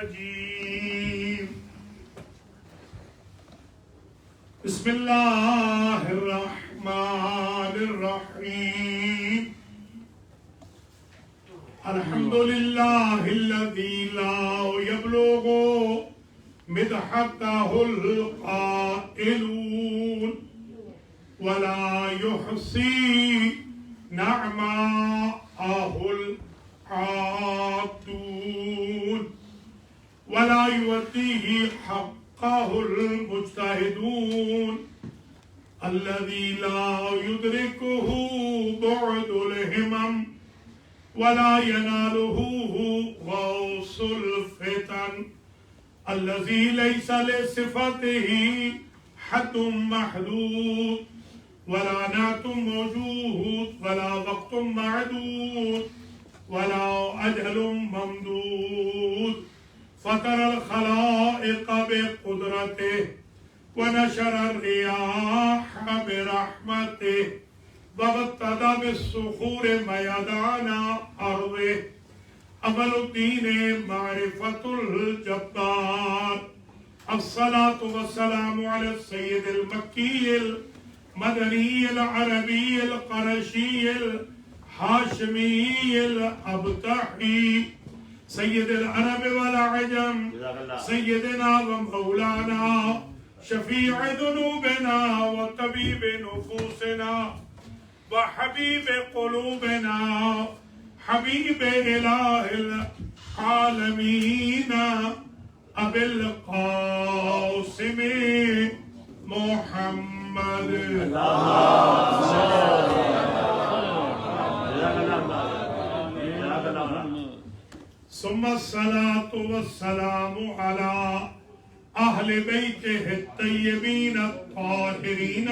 الرجيم بسم الله الرحمن الرحيم الحمد لله الذي لا يبلغ مدحته القائلون ولا يحصي نعماءه العادون ولا يؤتيه حقه المجتهدون الذي لا يدركه بعد الهمم ولا يناله غوص الفتن الذي ليس لصفته حد محدود ولا نعت موجود ولا وقت معدود ولا أجل ممدود فطر الخلائق بقدرته ونشر الرياح برحمته وابتدى بالصخور ميدان أرضه أول الدين معرفة الجبار الصلاة والسلام على السيد المكي المدني العربي القرشي الهاشمي الأبطحي سيد العرب والعجم سيدنا ومولانا شفيع ذنوبنا وطبيب نفوسنا وحبيب قلوبنا حبيب إله العالمين أبي القاسم محمد ثم الصلاة والسلام على أهل بيته الطيبين الطاهرين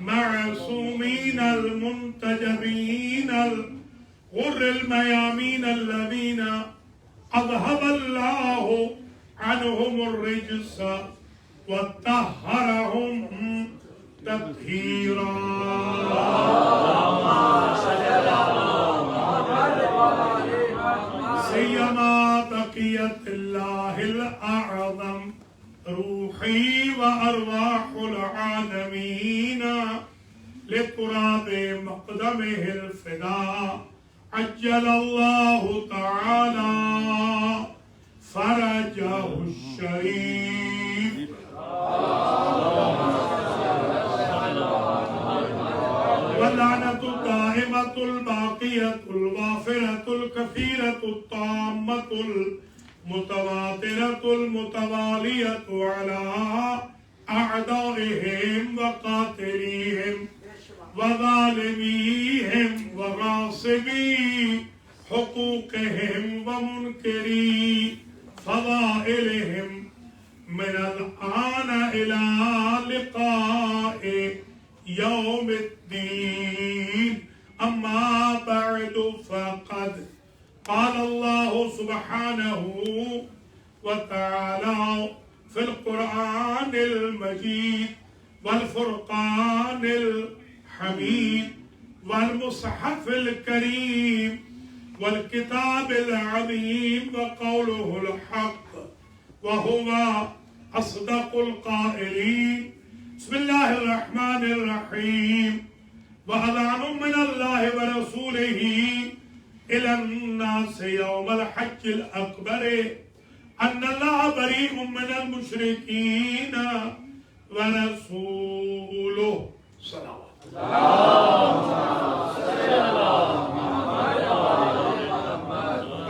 المعصومين المنتجبين الغر الميامين الذين أذهب الله عنهم الرجس وطهرهم تطهيرا سيما بقية الله الأعظم روحي وأرواح العالمين لتراب مقدمه الفداء عجل الله تعالى فرجه الشريف واللعنة الدائمة الباقية الوافرة الكثيرة الطامة المتواترة المتوالية على أعدائهم وقاتليهم وظالميهم وغاصبي حقوقهم ومنكري فضائلهم من الآن إلى لقاء يوم الدين أما بعد فقد قال الله سبحانه وتعالى في القرآن المجيد والفرقان الحميد والمصحف الكريم والكتاب العظيم وقوله الحق وهو أصدق القائلين بسم الله الرحمن الرحيم وأذان من الله ورسوله إلى الناس يوم الحج الأكبر أن الله بريء من المشركين ورسوله صلوات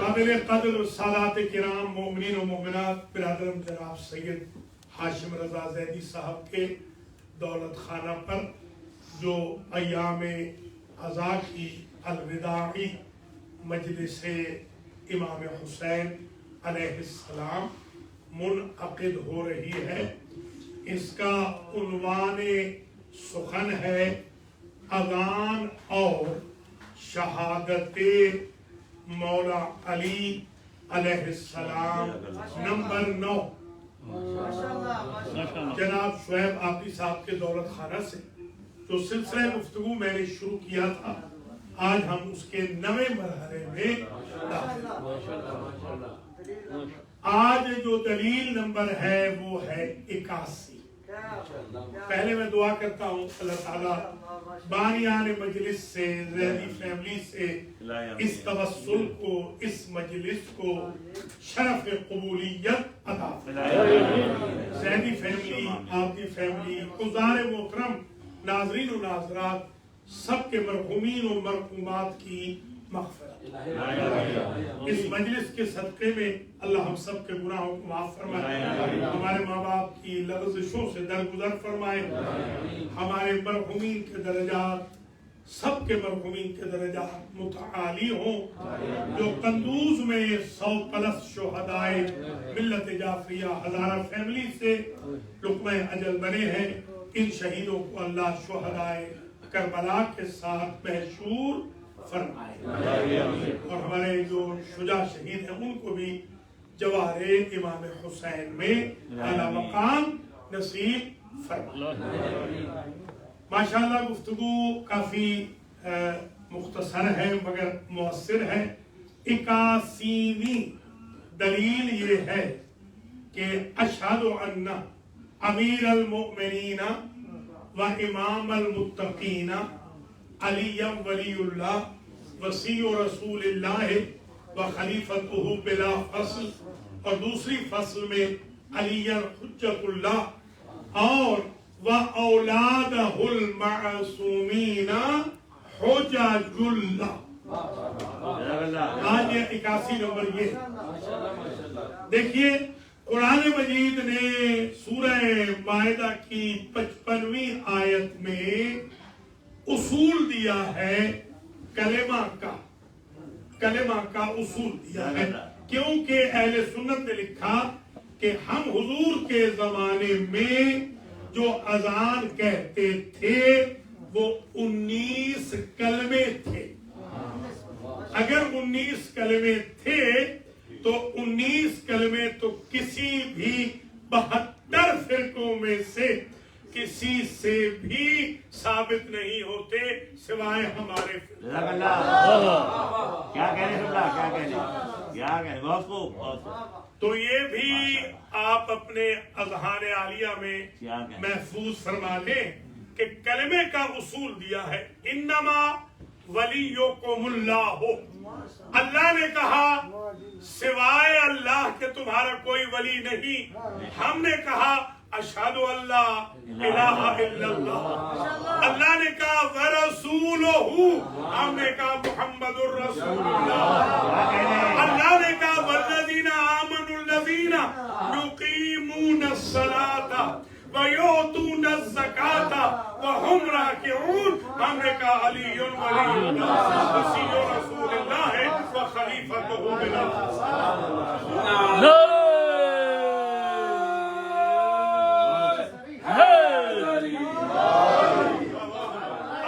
قابل قدر سادات کرام مومنین و مومنات برادرم جناب سید ہاشم رضا زیدی صاحب کے دولت خانہ پر جو ایام عزا کی الوداعی مجلس امام حسین علیہ السلام منعقد ہو رہی ہے، اس کا عنوان سخن ہے اذان اور شہادت مولا علی علیہ السلام نمبر 9۔ جناب شعیب آبی صاحب کے دولت خانہ سے جو سلسلہ گفتگو میں نے شروع کیا تھا، آج ہم اس کے 9ویں مرحلے میں داخل آج جو دلیل نمبر ہے وہ ہے 81. پہلے میں دعا کرتا ہوں اللہ تعالیٰ بانیان مجلس سے، زیدی فیملی سے اس توسل کو، اس مجلس کو شرف قبولیت عطا فرمائے. زیدی فیملی، آپ کی فیملی، حضار محترم، ناظرین و ناظرات، سب کے مرحومین و مرحومات کی مغفرت. اس مجلس کے صدقے میں اللہ ہم سب کے گناہوں کو معاف فرمائے، ہمارے ماں باپ کی لغزشوں سے درگزر فرمائے، ہمارے مرحومین کے درجات، سب کے مرحومین کے درجات متعالی ہوں. جو قندوز میں 100+ شہدائے ملت جعفریہ ہزارہ فیملی سے لقمہ اجل بنے ہیں، ان شہیدوں کو اللہ شہدائے کربلا کے ساتھ محشور فرمائے، اور ہمارے جو شجاع شہید ہیں ان کو بھی جوار امام حسین میں اعلیٰ مقام نصیب فرمائے. ماشاءاللہ گفتگو کافی مختصر ہے مگر مؤثر ہے. 81ویں دلیل یہ ہے کہ اشہد ان امیر المؤمنین و امام المتقین علی ولی اللہ وصی رسول اللہ و خلیفتہ بلا فصل، اور دوسری فصل میں علی حجت اللہ اور و اولادہ المعصومین حجج اللہ. آج یہ 81 نمبر یہ دیکھیے. قرآن مجید نے سورہ مائدہ کی 55ویں آیت میں اصول دیا ہے، کلمہ کا اصول دیا ہے، کیونکہ اہل سنت نے لکھا کہ ہم حضور کے زمانے میں جو اذان کہتے تھے وہ 19 کلمے تھے. اگر 19 کلمے تھے تو 19 کلمے تو کسی بھی 72 فرقوں میں سے کسی سے بھی ثابت نہیں ہوتے سوائے ہمارے تو یہ بھی آپ اپنے اذہان عالیہ میں محفوظ فرما لیں کہ کلمے کا اصول دیا ہے. انما ولیکم اللہ، اللہ نے کہا سوائے اللہ کے تمہارا کوئی ولی نہیں. ہم نے کہا اشہد اللہ الہ الا اللہ، اللہ نے کہا ورسولہ، ہم نے کہا محمد الرسول اللہ. اللہ نے کہا والذین آمنوا الذین یقیمون الصلاۃ وَيُؤْتُونَ الزَّكَاةَ وَهُمْ رَاكِعُونَ، ہم نے کہا علی ولی اللہ وصی رسول اللہ وخلیفتہ بلا فصل.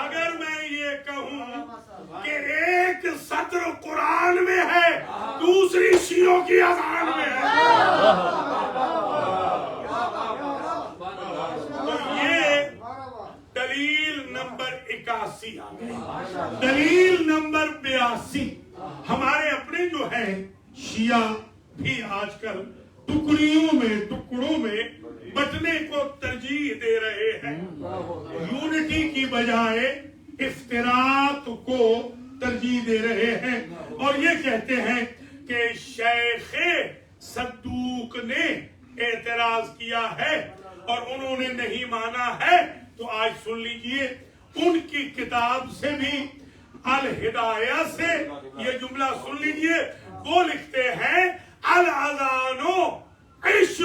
اگر میں یہ کہوں کہ ایک سطر قرآن میں ہے، دوسری شیعوں کی اذان میں ہے، دلیل نمبر 81 آ گئی. دلیل نمبر 82، ہمارے اپنے جو ہیں شیعہ بھی آج کل ٹکڑوں میں بٹنے کو ترجیح دے رہے ہیں، یونٹی کی بجائے افتراق کو ترجیح دے رہے ہیں، اور یہ کہتے ہیں کہ شیخ صدوق نے اعتراض کیا ہے اور انہوں نے نہیں مانا ہے. تو آج سن لیجئے ان کی کتاب سے بھی الہدایہ سے یہ جملہ سن لیجئے. وہ لکھتے ہیں الاذان 20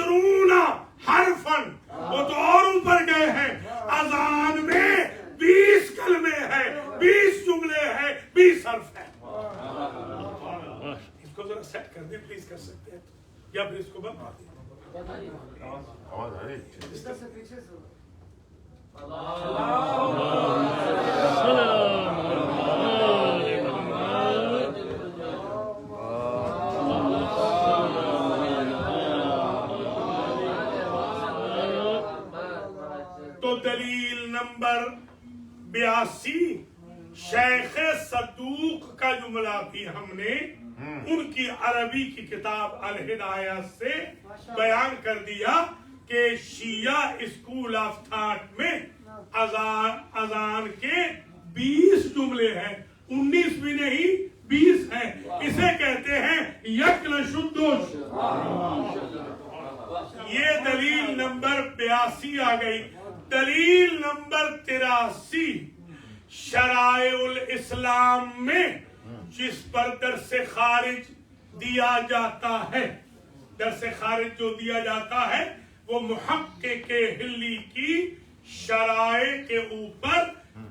حرفاً، وہ تو اور اوپر گئے ہیں. اذان میں 20 کلمے ہیں، 20 جملے ہیں، 20 حرف ہیں. اس کو ذرا سیٹ کر دیں پلیز، کر سکتے ہیں یا پھر اس کو بتا دیں. تو دلیل نمبر 82 شیخ صدوق کا جملہ بھی ہم نے ان کی عربی کی کتاب الہدایہ سے بیان کر دیا کہ شیعہ اسکول آف تھاٹ میں اذان کے 20 جملے ہیں، 19 بھی نہیں 20 ہیں. اسے کہتے ہیں یکل شدوش. یہ دلیل نمبر 82 آ گئی. دلیل نمبر 83 شرائع الاسلام میں جس پر درس خارج دیا جاتا ہے، درس خارج جو دیا جاتا ہے وہ محقق حلی کی شرائع کے اوپر،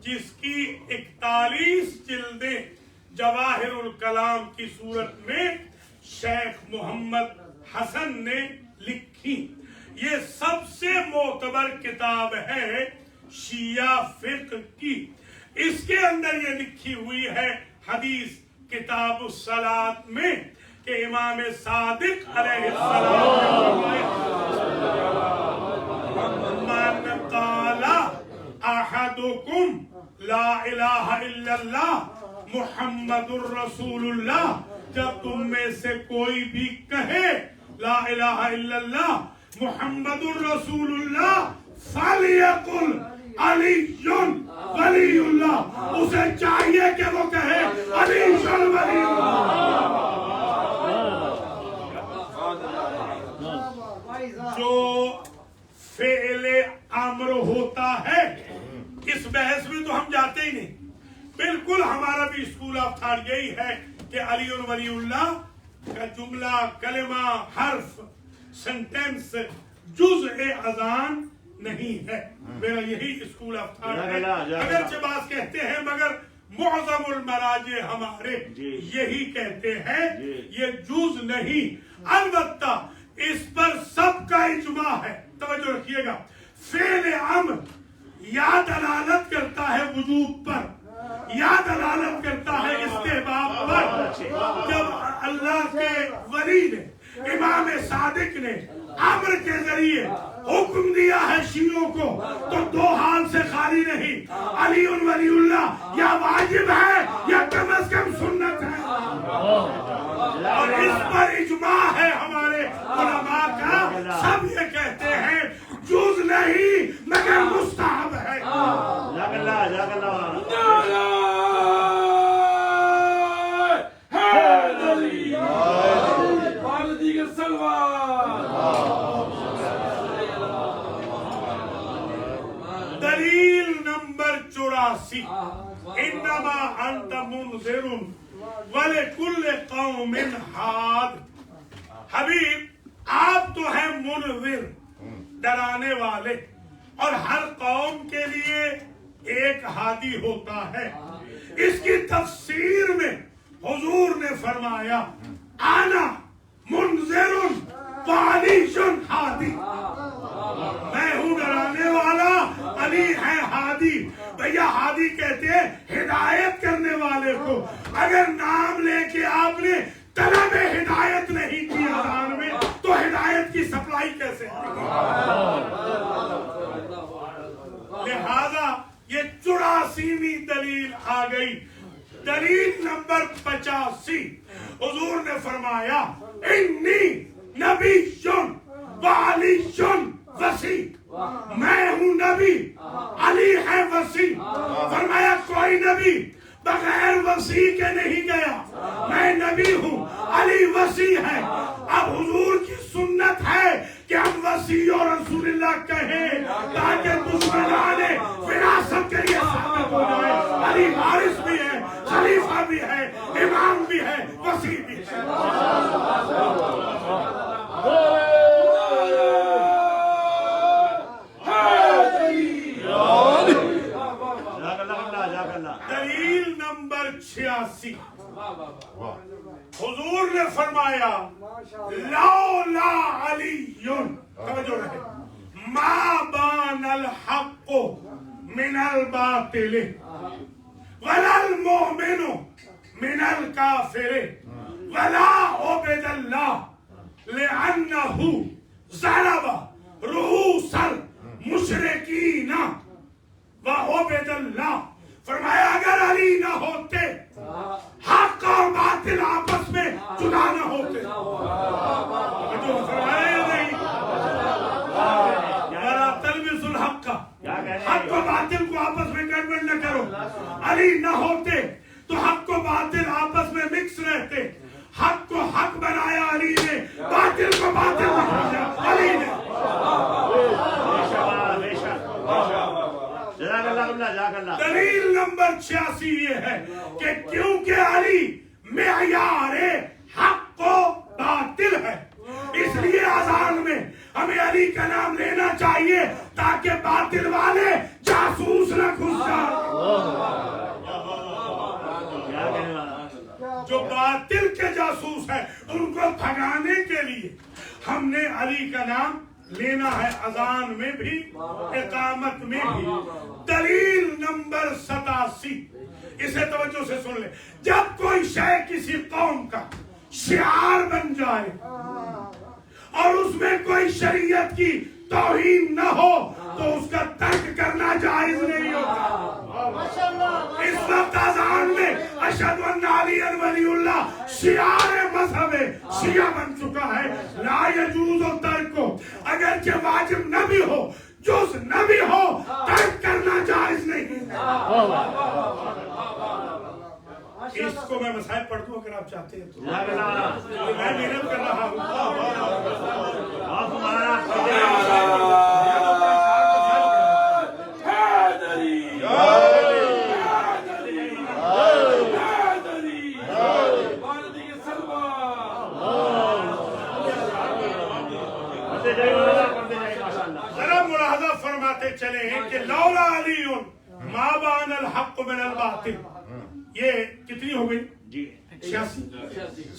جس کی 41 جلدیں جواہر الکلام کی صورت میں شیخ محمد حسن نے لکھی. یہ سب سے معتبر کتاب ہے شیعہ فقہ کی. اس کے اندر یہ لکھی ہوئی ہے حدیث کتاب الصلاۃ میں کہ امام صادق علیہ السلام من قال احدکم لا الہ الا اللہ محمد الرسول اللہ، جب تم میں سے کوئی بھی کہے لا الہ الا اللہ محمد الرسول اللہ فلیقل علی ولی اللہ، اسے چاہیے کہ وہ کہے علی ولی اللہ. جو فعل امر ہوتا ہے اس بحث میں تو ہم جاتے ہی نہیں. بالکل ہمارا بھی اسکول آف تھاٹ یہی ہے کہ علی ولی اللہ کا جملہ، کلمہ، حرف، سنٹینس جزء اذان نہیں ہے. میرا یہی اسکول آف تھاٹ ہے. اگرچہ بعض کہتے ہیں مگر معظم المراجع ہمارے یہی کہتے ہیں یہ جز نہیں. البتہ اس پر سب کا اجماع ہے. توجہ رکھیے گا، فعل امر یا دلالت کرتا ہے وجوب پر یا دلالت کرتا ہے استحباب پر. جب اللہ کے ولی نے، امام صادق نے امر کے ذریعے حکم دیا ہے شیعوں کو تو دو حال سے خالی نہیں. علی ولی اللہ یا واجب ہے یا کم از کم سنت ہے، اور اس پر اجماع ہے ہمارے علماء کا. سب یہ کہتے ہیں جز نہیں مگر مستحب ہے. دلیل نمبر 84 انما انت منذر ولکل قوم ہاد. حبیب آپ تو ہیں منذر، ڈرانے والے، اور ہر قوم کے لیے ایک ہادی ہوتا ہے. اس کی تفسیر میں حضور نے فرمایا انا منذر وعلی ہادی، میں ہوں ڈرانے والا، علی ہے ہادی. بھیا ہادی کہتے ہیں ہدایت کرنے والے کو. اگر نام لے کے آپ نے طلب ہدایت نہیں کی اذان میں تو ہدایت کی سپلائی کیسے؟ لہذا یہ 84ویں دلیل آ گئی. دلیل نمبر 85 حضور نے فرمایا انی نبی وعلی وسیع، میں ہوں نبی، علی ہے وسیع. فرمایا کوئی نبی بغیر وسیع کے نہیں گیا، میں نبی ہوں، علی وسیع ہے. اب حضور کی سنت ہے کہ ہم وسیع اور رسول اللہ کہیں تاکہ دشمنان وراثت کے لیے ثابت ہو جائے. علی وارث بھی ہے، خلیفہ بھی ہے، امام بھی ہے، وسیع بھی ہے. دلیل نمبر 86 حضور نے فرمایا لولا علی، توجہ رہے، ما بان الحق من الباطل ولا المؤمن من الكافر ولا عبد الله لأنه ضرب رؤوس المشركين وعبد اللہ. فرمایا اگر علی نہ ہوتے، حق اور باطل آپس میں جدا نہ ہوتے. جو فرمایا یا نہیں؟ وَلَا تَلْبِسُوا الْحَقَّ، حق و باطل کو آپس میں گڑبڑ نہ کرو. علی نہ ہوتے تو حق و باطل آپس میں مکس رہتے. حق کو حق بنایا علی نے، باطل کو باطل بنایا علی نے. دلیل نمبر 86 یہ ہے کہ کیونکہ علی معیار حق و باطل ہے، اس لیے اذان میں ہمیں علی کا نام لینا چاہیے تاکہ باطل والے جاسوس نہ گھس جائیں. جو باطل کے جاسوس ہیں ان کو بھگانے کے لیے ہم نے علی کا نام لینا ہے، اذان میں بھی اقامت میں بھی. دلیل نمبر 87، اسے توجہ سے سن لیں. جب کوئی شے کسی قوم کا شعار بن جائے اور اس میں کوئی شریعت کی توہین نہ ہو تو اس کا ترک کرنا جائز نہیں ہوتا. اس وقت اذان میں اشہد ان علی ولی اللہ شعار مذہب شیعہ بن چکا ہے. لا یجوز ترک، اگرچہ واجب نہ بھی ہو، جز نہ بھی ہو، ترک کرنا جائز نہیں. اس کو میں مسائل پڑھ دوں اگر آپ چاہتے ہیں تو. میں محنت کر رہا ہوں. ذرا ملاحظہ فرماتے چلے ہیں کہ لولا علی ما بان الحق من الباطل. یہ کتنی ہو گئی؟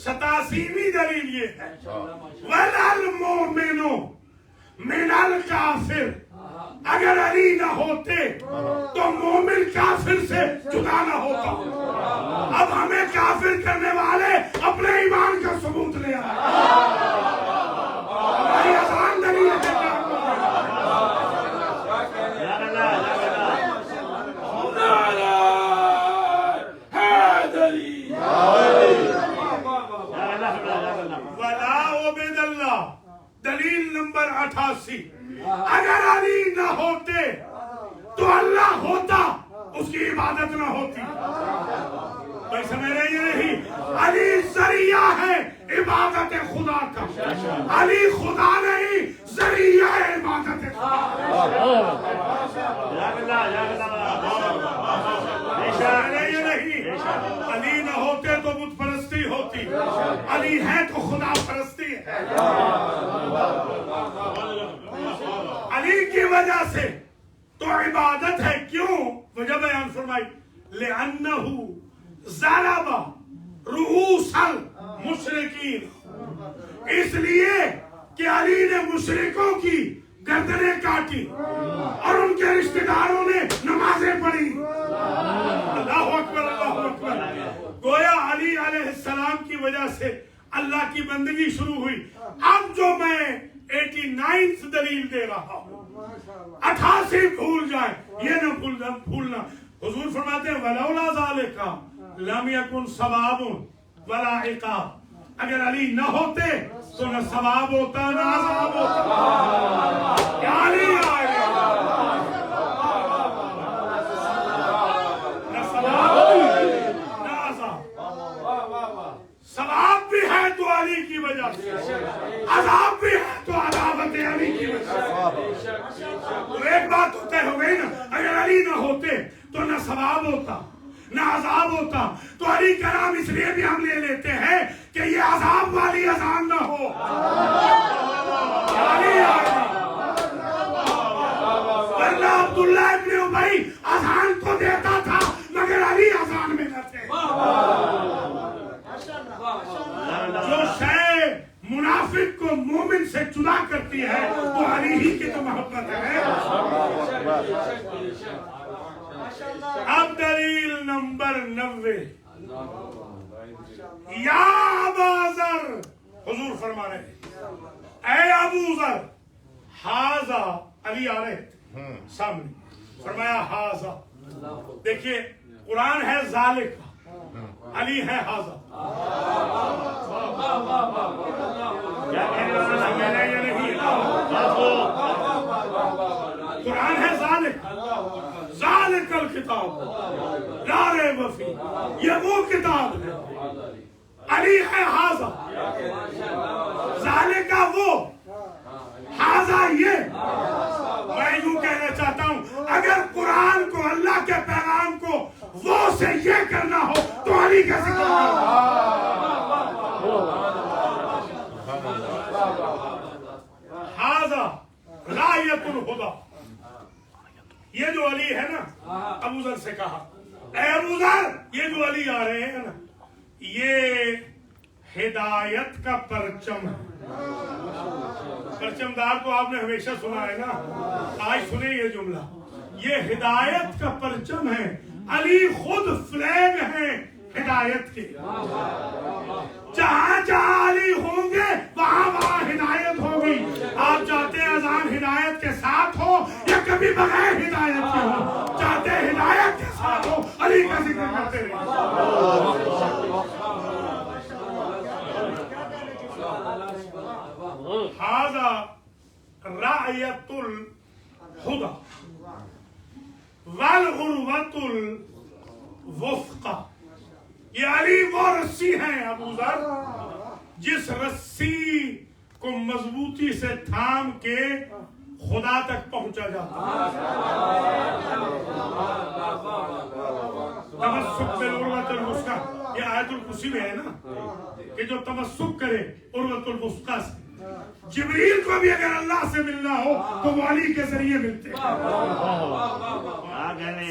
87ویں دلیل یہ ہے وَلَلْمُؤْمِنُ مِنَ الْكَافِرِ. اگر علی نہ ہوتے تو مومن کافر سے جدا نہ ہوتا. اب ہمیں کافر کرنے والے اپنے ایمان کا ثبوت لے آئے. ہماری آسان دلیل ہے. دلیل نمبر 88، اگر علی نہ ہوتے تو اللہ ہوتا، اس کی عبادت نہ ہوتی. بھائی سمجھ رہے ہیں نہیں؟ علی ذریعہ ہے عبادت خدا کا. علی خدا نہیں، ذریعہ ہے عبادت خدا. علی نہ ہوتے تو بت پرستی ہوتی، علی ہے تو خدا پرستی ہے. علی کی وجہ سے تو عبادت ہے. کیوں؟ وجہ بیان فرمائی. لِأَنَّهُ ضَرَبَ رُؤُوسَ الْمُشْرِكِينَ، اس لیے کہ علی نے مشرکوں کی گردنیں کاٹی اور ان کے رشتہ داروں نے نمازیں پڑھی. اللہ اکبر، اللہ اکبر. گویا علی علیہ السلام کی وجہ سے اللہ کی بندگی شروع ہوئی. اب جو میں 89 دلیل دے رہا ہوں، 88 بھول جائیں، یہ نہ بھولنا. حضور فرماتے ہیں وَلَوْلَا ذَلِكَ لَمْ يَكُنْ ثَوَابٌ وَلَا عِقَابٌ. اگر علی نہ ہوتے تو نہ ثواب ہوتا نہ عذاب ہوتا. کیا علی آئے نہ ثواب نہ عذاب. ثواب بھی ہے تو علی کی وجہ سے، عذاب بھی ہے تو عذابت علی کی وجہ سے. تو ایک بات تو طے ہو گئی نا، اگر علی نہ ہوتے تو نہ ثواب ہوتا نہ عذاب ہوتا. تو علی کا نام اس لیے بھی ہم لے لیتے ہیں کہ یہ عذاب والی اذان نہ ہو. ورنہ عبداللہ ابن ابی اذان تو دیتا تھا مگر علی اذان میں نہ تھے. جو شے منافق کو مومن سے جدا کرتی ہے وہ علی ہی کی تو محبت ہے. اب دلیل نمبر 90، یا ابا ذر، حضور فرما رہے ہیں اے ابو ذر، ہاذا، علی آ رہے تھے سامنے، فرمایا ہاذا. دیکھیے قرآن ہے ذالک، علی ہے حاضر. قرآن ہے ذالک الکتاب لا ریب فیہ، یہ وہ کتاب ہے. علی ہے حاضر، ذالک وہ، حاضر یہ. میں یوں کہنا چاہتا ہوں اگر قرآن کو، اللہ کے پیغام کو وہ سے یہ کرنا ہو تو علی کا ذکر کرنا. حاضر رایت الہدی، یہ جو علی ہے نا، ابو ذر سے کہا اے ابو ذر، یہ جو علی آ رہے ہیں نا، یہ ہدایت کا پرچم ہے. پرچم دار تو آپ نے ہمیشہ سنا ہے نا، آج سنے یہ جملہ. یہ ہدایت کا پرچم ہے. علی خود فلیگ ہیں ہدایت کے. جہاں جہاں علی ہوں گے وہاں وہاں ہدایت ہوگی. آپ چاہتے ہیں اذان ہدایت کے ساتھ ہو یا کبھی بغیر ہدایت کے ہو، چاہتے ہیں ہدایت کے ساتھ ہو، علی کا ذکر کرتے رہے. هذا رعیت الہدی والعروۃ الوثقی. یہ علی وہ رسی ہیں ابو ذر جس رسی کو مضبوطی سے تھام کے خدا تک پہنچا جاتا ہے. تمسک بالعروۃ الوثقی، یہ آیت الکرسی میں ہے نا کہ جو تمسک کرے عروۃ الوثقی سے. جبریل کو بھی اگر اللہ سے ملنا ہو تو وہ علی کے ذریعے ملتے ہیں.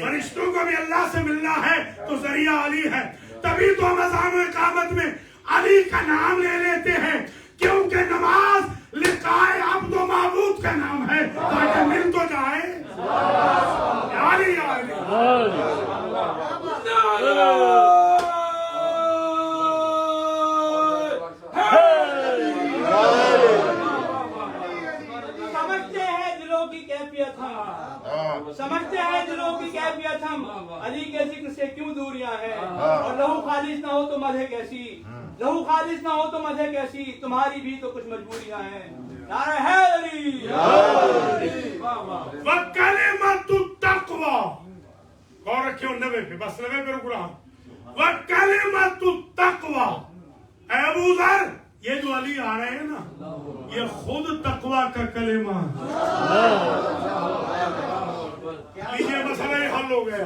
فرشتوں کو بھی اللہ سے ملنا ہے تو ذریعہ علی ہے. تبھی تو ہم اذان و اقامت میں علی کا نام لے لیتے ہیں، کیونکہ نماز لقائے عبد و معبود کا نام ہے تاکہ مل تو جائے. علی علی سمجھتے ہیں دلوں کی کیفیت ہم علی کے ذکر سے کیوں دوریاں ہیں. اور لہو خالص نہ ہو تو مدح کیسی، لہو خالص نہ ہو تو مدح کیسی، تمہاری بھی تو کچھ مجبوریاں ہیں. نعرہ ہے علی. وَكَلِمَةُ التَّقْوَى، غور رکھیے 90 پہ، بس 90 پہ رک رہا ہوں. وَكَلِمَةُ التَّقْوَى، اے ابو ذر یہ جو علی آ رہے ہیں نا، یہ خود تقوی کا کلمہ ہے. یہ مسئلہ حل ہو گیا.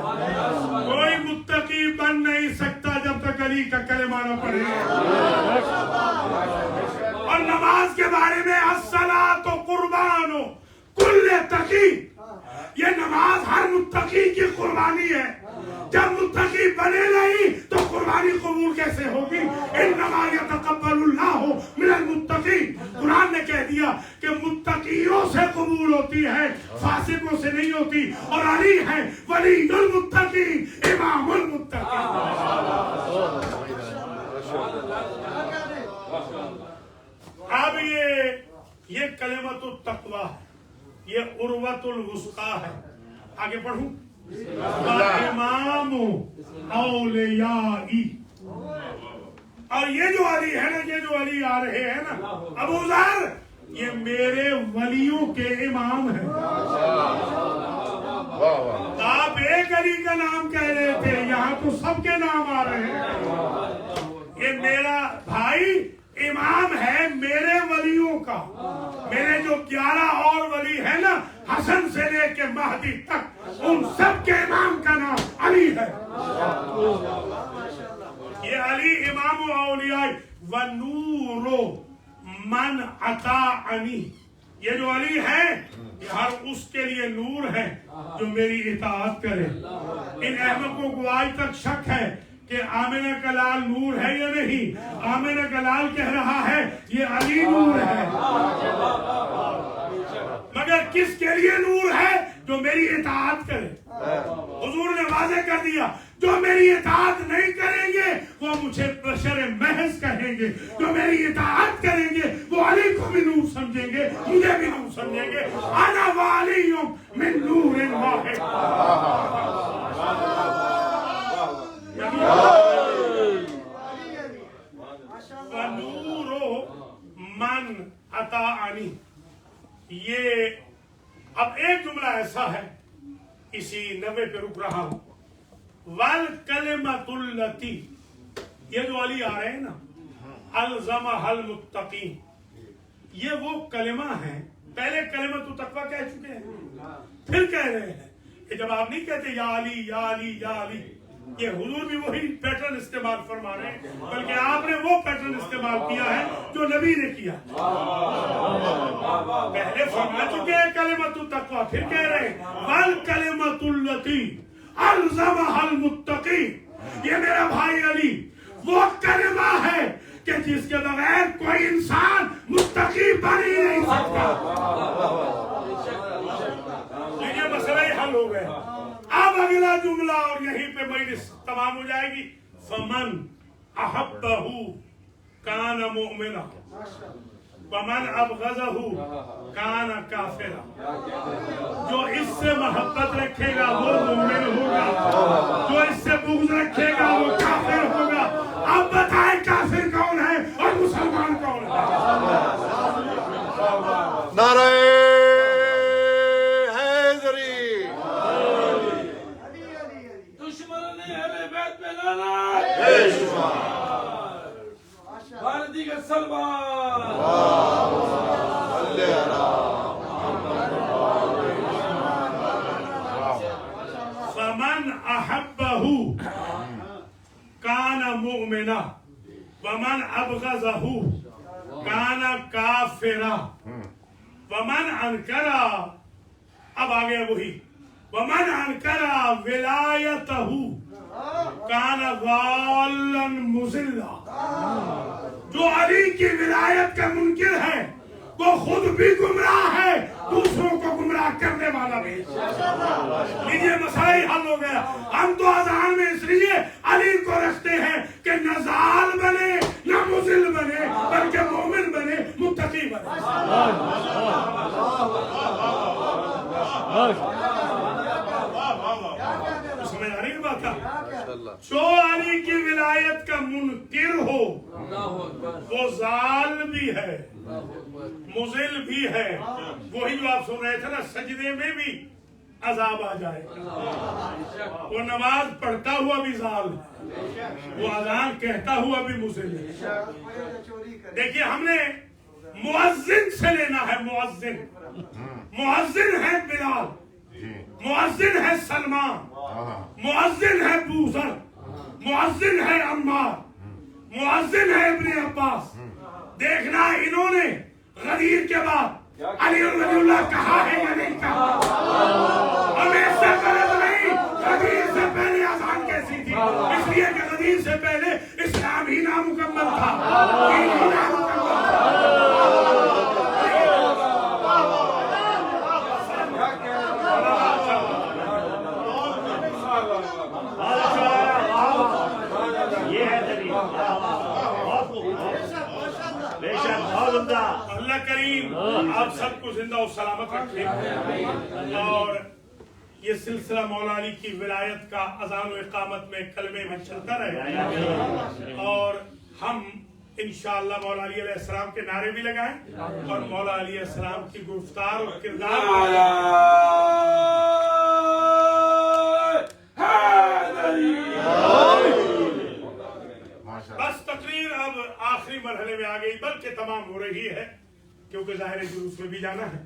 کوئی متقی بن نہیں سکتا جب تک علی کا کلمہ نہ پڑھے. اور نماز کے بارے میں الصلاۃ قربان کل تقی، یہ نماز ہر متقی کی قربانی ہے. جب متقی بنے نہیں تو قربانی قبول کیسے ہوگی؟ انما یتقبل اللہ من المتقین. قرآن نے کہہ دیا کہ متقیوں سے قبول ہوتی ہے، فاسقوں سے نہیں ہوتی. اور علی ہے ولی المتقین، امام المتقین. اب یہ کلمۃ التقوی ہے، یہ عروۃ الوثقی ہے. آگے پڑھوں. امام اولیائی، اور یہ جو علی ہے نا، یہ جو علی آ رہے ہیں نا ابو ذر، یہ میرے ولیوں کے امام ہیں. آپ ایک علی کا نام کہہ رہے تھے، یہاں تو سب کے نام آ رہے ہیں. یہ میرا بھائی امام ہے میرے ولیوں کا. میرے جو 11 اور ولی ہیں نا، حسن سے لے کے مہدی تک، ان سب کے امام کا نام علی ہے. یہ علی امام اولیاء ونور من اطاعنی. یہ جو علی ہے یہ ہر اس کے لیے نور ہے جو میری اطاعت کرے. ان احمقوں کو آج تک شک ہے کہ آمنہ کا لال نور ہے یا نہیں. آمنہ کا لال کہہ رہا ہے یہ علی نور ہے. مگر کس کے لیے نور ہے؟ جو میری اطاعت کرے. حضور نے واضح کر دیا جو میری اطاعت نہیں کریں گے وہ مجھے بشر محض کہیں گے. جو میری اطاعت کریں گے وہ علی کو بھی نور سمجھیں گے، مجھے بھی نور سمجھیں گے. انا ولی من نور واحد. یہ اب ایک جملہ ایسا ہے اسی 90 پہ رک رہا ہوں. وَالْكَلِمَةُ الَّتِي، یہ جو علی آ رہے ہیں نا، الزمہ المتقین، یہ وہ کلمہ ہیں. پہلے کلمۃ تقویٰ کہہ چکے ہیں، پھر کہہ رہے ہیں کہ جب آپ نہیں کہتے یا علی یا علی یا علی، یہ حضور بھی وہی پیٹرن استعمال فرما رہے ہیں، بلکہ آپ نے وہ پیٹرن استعمال کیا ہے جو نبی نے کیا. پہلے فرما چکے ہیں کلمۃ التقویٰ، پھر کہہ رہے ہیں وَالْكَلِمَةُ الَّتِي أَلْزَمَهَا الْمُتَّقِينَ. یہ میرا بھائی علی وہ کلمہ ہے کہ جس کے بغیر کوئی انسان متقی بن ہی نہیں سکتا. یہ مسئلہ ہی حل ہو گیا. اب اگلا جملہ اور یہیں پہ مجلس تمام ہو جائے گی. فمن احبہ کان مؤمنا ومن ابغضہ کان کافرا. جو اس سے محبت رکھے گا وہ مومن ہوگا، جو اس سے بغض رکھے گا وہ کافر ہوگا. اب بتائیں کافر کون ہے اور مسلمان کون ہے؟ نعرہ حیدری. دشمن نے اہل بیت پہ نعرہ بھارتی کا سلمان. فمن احبہ کان مؤمنا ومن ابغضہ کان کافرا ومن انکرا. اب آگے وہی ومن انکرا ولایتہ کان ضالا مضلا. جو علی کی ولایت کا منکر ہے وہ خود بھی گمراہ ہے، دوسروں کو گمراہ کرنے والا بھی. لیجیے مسئلہ ہی حل ہو گیا. ہم تو اذان میں اس لیے علی کو رکھتے ہیں کہ نہ ضال بنے نہ مضل بنے، بلکہ مومن بنے، متقی بنے. سمجھ آ رہی ہے بات؟ جو علی کی ولایت کا منکر ہو وہ ضال بھی ہے، مضل بھی ہے. وہی جو آپ سن رہے تھے نا، سجدے میں بھی عذاب آ جائے. وہ نماز پڑھتا ہوا بھی ضال ہے، وہ اذان کہتا ہوا بھی مضل ہے. دیکھیے ہم نے مؤذن سے لینا ہے. مؤذن ہے بلال، مؤذن ہے سلمان، مؤذن ہے بوذر، مؤذن ہے عمار، مؤذن ہے ابن عباس. دیکھنا انہوں نے غدیر کے بعد علی رضی اللہ کہا ہے یا نہیں کہا. ہمیں اس سے غلط نہیں، غدیر سے پہلے اذان کیسی تھی؟ اس لیے کہ غدیر سے پہلے اسلام ہی نامکمل تھا، دین ہی نامکمل تھا. اللہ کریم آپ سب کو زندہ و سلامت رکھے. اور یہ سلسلہ مولا علی کی ولایت کا اذان و اقامت میں کلمے میں چلتا رہے، اور ہم انشاءاللہ مولا علی علیہ السلام کے نعرے بھی لگائیں اور مولا علی علیہ السلام کی گفتار اور کردار. بس تقریر اب آخری مرحلے میں آ گئی، بلکہ تمام ہو رہی ہے کیونکہ ظاہر جلوس میں بھی جانا ہے.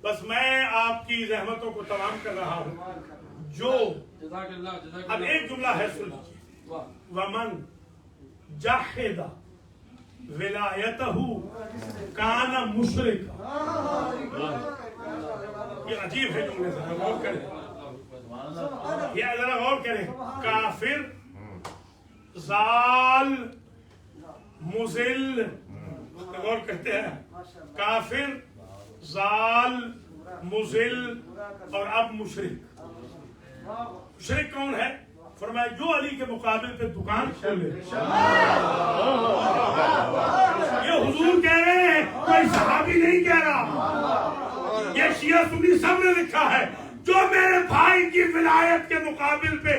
بس میں آپ کی زحمتوں کو تمام کر رہا ہوں. جو اب ایک جملہ ہے سن لیجیے. ومن جاہد ولایتہ کان مشرکا. یہ عجیب ہے جملے، ذرا غور کریں، یہ ذرا غور کریں. کافر، ضال، مضل، غور کرتے ہیں. کافر، ضال، مضل اور اب مشرک. مشرک کون ہے؟ فرمایا جو علی کے مقابل پہ دکان کھولے. یہ حضور کہہ رہے ہیں، کوئی صحابی نہیں کہہ رہا. یہ شیعہ سنی سب نے لکھا ہے. جو میرے بھائی کی ولایت کے مقابل پہ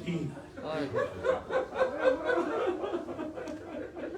3,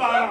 12,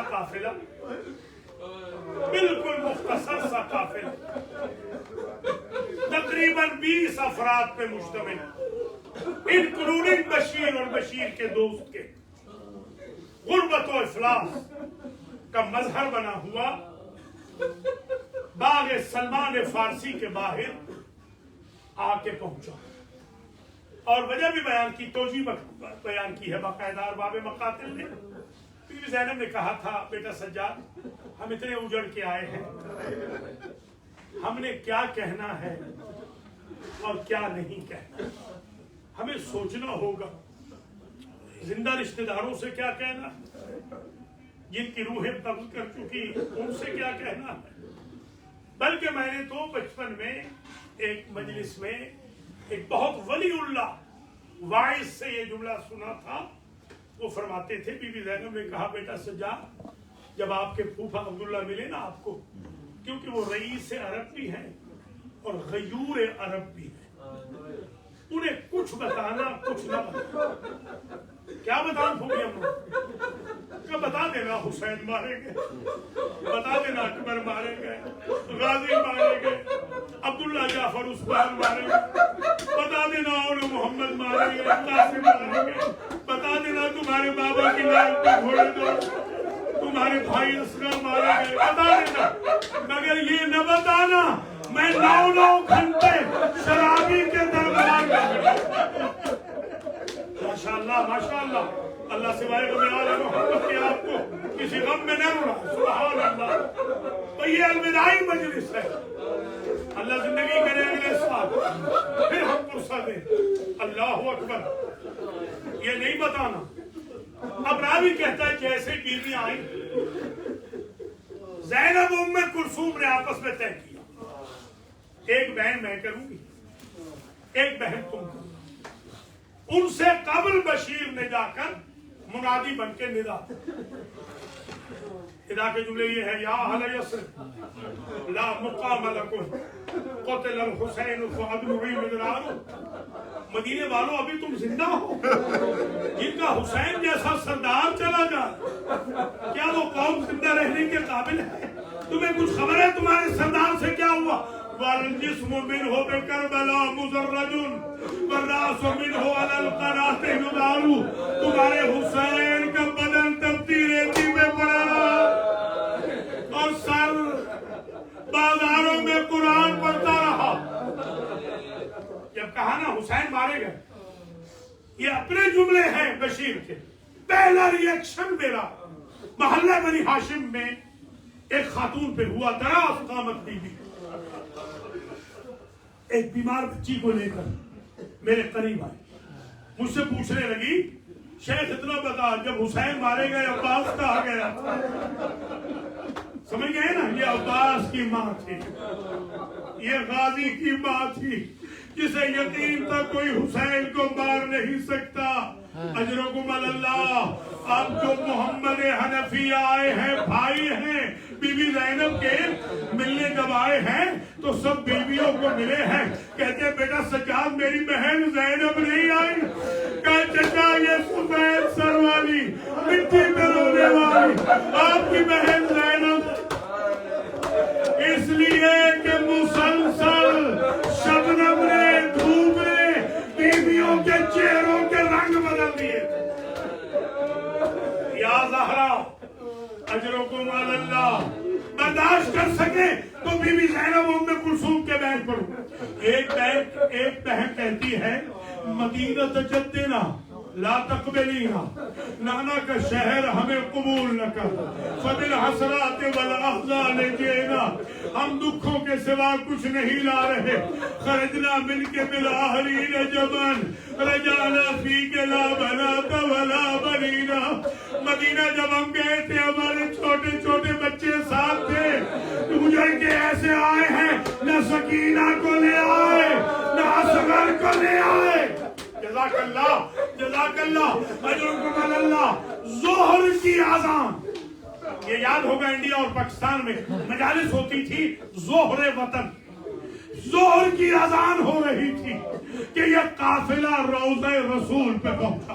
سا قافلہ، بالکل مختصر سا قافلہ، تقریباً 20 افراد پہ مشتمل، انکلوڈنگ بشیر اور بشیر کے دوست کے، غربت و افلاس کا مظہر بنا ہوا باغ سلمان فارسی کے باہر آ کے پہنچا، اور وجہ بھی بیان کی، توجیہ بیان کی ہے باقاعدہ ارباب مقاتل نے۔ بی بی زینب نے کہا تھا بیٹا سجاد، ہم اتنے اجڑ کے آئے ہیں، ہم نے کیا کہنا ہے اور کیا نہیں کہنا، ہمیں سوچنا ہوگا، زندہ رشتہ داروں سے کیا کہنا، جن کی روحیں قبض کر چکی ان سے کیا کہنا ہے۔ بلکہ میں نے تو بچپن میں ایک مجلس میں ایک بہت ولی اللہ واعظ سے یہ جملہ سنا تھا، وہ فرماتے تھے، بی بی زینب نے کہا بیٹا سجاد، جب آپ کے پھوپھا عبداللہ ملے نا آپ کو، کیونکہ وہ رئیس عرب بھی ہیں اور غیور عرب بھی ہیں، انہیں کچھ بتانا کچھ نہ بتانا، کیا بتاؤں پھوپھی ہم بتا دینا حسین مارے گئے، بتا دینا اکبر مارے گئے، غازی مارے گئے، عبداللہ جعفر عثمان مارے گئے، بتا دینا اور محمد مارے گئے، قاسم مارے گئے، بتا دینا تمہارے بابا کی لال پہ گھوڑے دو، تمہارے بھائی اصغر مارے گئے، بتا دینا، مگر یہ نہ بتانا میں 9 گھنٹے شرابی کے دربار میں، ماشاءاللہ ماشاءاللہ، اللہ سوائے غم آل محمد کے آپ کو کسی غم میں نہ رونا، سبحان اللہ۔ تو یہ الوداعی مجلس ہے، اللہ زندگی کرے اگلے سال پھر ہم فرصت دیں، اللہ اکبر، یہ نہیں بتانا۔ اب راوی کہتا ہے جیسے بیوی آئی، زینب ام کلثوم نے آپس میں طے کیا، ایک بہن میں کروں گی، ایک بہن تم کرو۔ ان سے قبل بشیر نے جا کر منادی بن کے ندا، ندا کے جملے یہ ہے، یا اہل یثرب لا مقام لکم قتل الحسین فادعوا مدرارہ، مدینے والوں ابھی تم زندہ ہو، جن کا حسین جیسا سردار چلا جائے، کیا وہ قوم زندہ رہنے کے قابل ہے؟ تمہیں کچھ خبر ہے تمہارے سردار سے کیا ہوا؟ والجسم منہ بکربلا مزرج والراس منہ علی القناۃ یدار، تمہارے حسین کا بدن تپتی ریتی میں پڑا رہا اور سر بازاروں میں قرآن پڑھتا رہا۔ جب کہا نا حسین مارے گئے، یہ اپنے جملے ہیں بشیر کے، پہلا ری ایکشن میرا محلہ بنی ہاشم میں ایک خاتون پہ ہوا، دراز قامت بی بی، ایک بیمار بچی کو لے کر میرے قریب آئی، مجھ سے پوچھنے لگی شیخ اتنا بتا، جب حسین مارے گئے عباس کہا گیا؟ سمجھ گئے نا، یہ عباس کی ماں تھی، یہ غازی کی ماں تھی، جسے یقین تھا کوئی حسین کو مار نہیں سکتا۔ اجرکم اللہ، اب جو محمد حنفی آئے ہیں بھائی ہیں بی بی زینب کے، ملنے جب آئے ہیں تو سب بیویوں کو ملے ہیں، کہتے بیٹا سجاد میری بہن زینب نہیں آئی، کہ چچا یہ سفید سر والی مٹی پہ رونے والی آپ کی بہن زینب، اس لیے کہ مسلسل شبنم نے دھوپ نے بیویوں کے چہروں کے رنگ بدل دیے۔ یا زہرا اجرکم اللہ، برداشت کر سکے تو بی بی زینب ام کلثوم کے بہن پڑھو۔ ایک بہن کہتی ہے مدینہ جدنا لا تقبلینا، نانا کا شہر ہمیں قبول نہ کر، فبالحسرات والاحزان جئنا، ہم دکھوں کے سوا کچھ نہیں لا رہے، خرجنا من کے بالاہلین جبن رجعنا فیک لا بنات ولا بنینا، مدینہ جب ہم گئے تھے ہمارے چھوٹے چھوٹے بچے ساتھ تھے، اجڑ کے ایسے آئے ہیں، نہ سکینہ کو لے آئے نہ اصغر کو لے آئے۔ جزاک اللہ جزاک اللہ اجرکم اللہ۔ ظہر کی اذان، یہ یاد ہوگا انڈیا اور پاکستان میں مجالس ہوتی تھی، ظہر وطن، ظہر کی اذان ہو رہی تھی کہ یہ قافلہ روضہ رسول پہ پہنچا،